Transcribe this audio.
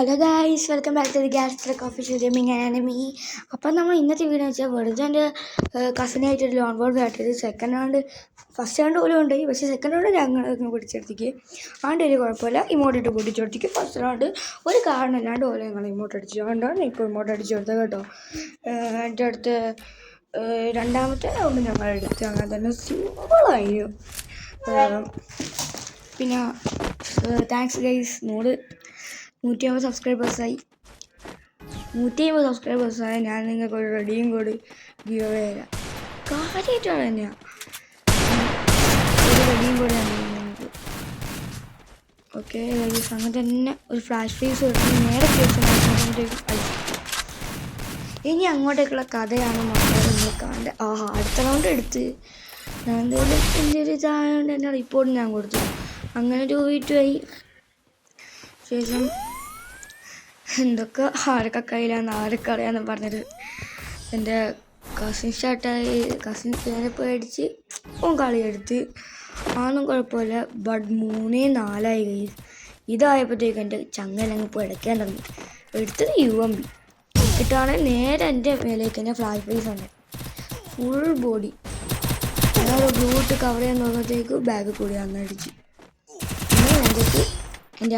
Hello guys, welcome back to the gas official gaming anime. അപ്പം നമ്മൾ ഇന്നത്തെ video വെച്ചാൽ വെറുതെ എൻ്റെ കസിനായിട്ടൊരു ലോൺ ബോർഡ് കാട്ടിയത്. സെക്കൻഡ് റൗണ്ട് ഫസ്റ്റ് റൗണ്ട് പോലും ഉണ്ട്, പക്ഷേ സെക്കൻഡ് റൗണ്ട് ഞങ്ങൾ പിടിച്ചെടുത്തേക്ക് ആണ്ട് ഒരു കുഴപ്പമില്ല. ഇമോട്ടിട്ട് പൊട്ടിച്ചെടുത്തേക്ക് ഫസ്റ്റ് റൗണ്ട് ഒരു കാരണമില്ലാണ്ട് ഓരോ ഞങ്ങൾ ഇമോട്ട് അടിച്ചു. അതുകൊണ്ടാണ് ഇപ്പോൾ ഇമോട്ട് അടിച്ചു കൊടുത്തത് കേട്ടോ. എൻ്റെ അടുത്ത് രണ്ടാമത്തെ റൗണ്ട് ഞങ്ങൾ എടുത്ത് അങ്ങനെ തന്നെ സിമ്പിളായിരുന്നു. പിന്നെ താങ്ക്സ് ഗൈസ്. 150 സബ്സ്ക്രൈബേഴ്സായി. 150 സബ്സ്ക്രൈബേഴ്സായി ഞാൻ നിങ്ങൾക്ക് ഒരു റെഡിയും കോഡ് ഗീവ് അവേ തരാം. കാര്യമായിട്ടാണ് തന്നെയാണ് ഒരു റെഡിയും കോഡ് നിങ്ങൾക്ക്. ഓക്കെ അങ്ങനെ തന്നെ ഒരു ഫ്ലാഷ് ഫീസ് നേരെ ഇനി അങ്ങോട്ടേക്കുള്ള കഥയാണ് മക്കളെ നിങ്ങൾ കാണേണ്ടത്. അടുത്ത റൗണ്ട് എടുത്ത് ഞാൻ എന്തായാലും എൻ്റെ ഒരു ഇതായതുകൊണ്ട് എൻ്റെ റിപ്പോർട്ട് ഞാൻ കൊടുത്തു. അങ്ങനെ 2v2 ആയി. ശേഷം എന്തൊക്കെ ആരൊക്കെ അറിയാമെന്ന് പറഞ്ഞത് എൻ്റെ കസിൻ സ്റ്റാർട്ടായി. കസിൻ നേരെ പേടിച്ച് കളിയെടുത്ത് ആണെന്നും കുഴപ്പമില്ല. ബട്ട് 3-4 ഇതായപ്പോഴത്തേക്ക് എൻ്റെ ചങ്ങലങ്ങ് പിടയ്ക്കാൻ തുടങ്ങി. എടുത്തത് UMP ഇട്ടാണ് നേരെ എൻ്റെ മേലേക്ക് തന്നെ ഫ്ലാഷ് ഫേസ് ഉണ്ട്, ഫുൾ ബോഡി. അതായത് ബ്ലൂട്ട് കവർ ചെയ്യാൻ നോക്കുമ്പോഴത്തേക്ക് ബാഗ് കൂടി അന്നടിച്ച് എൻ്റെ